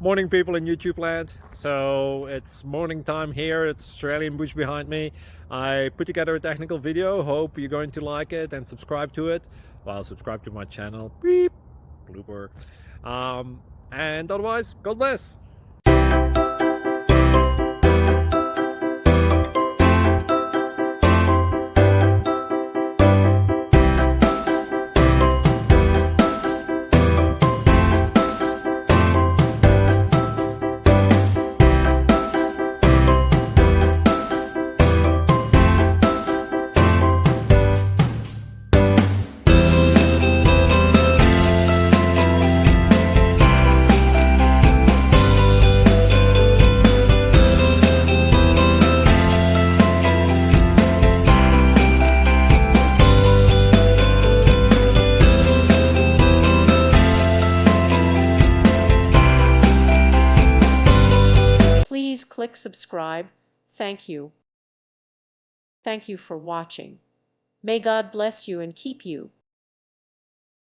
Morning, people in YouTube land. So it's morning time here. It's Australian bush behind me. I put together a technical video. Hope you're going to like it and subscribe to it. Well, subscribe to my channel. Beep. Blooper. And otherwise, God bless. Please click subscribe. Thank you. Thank you for watching. May God bless you and keep you.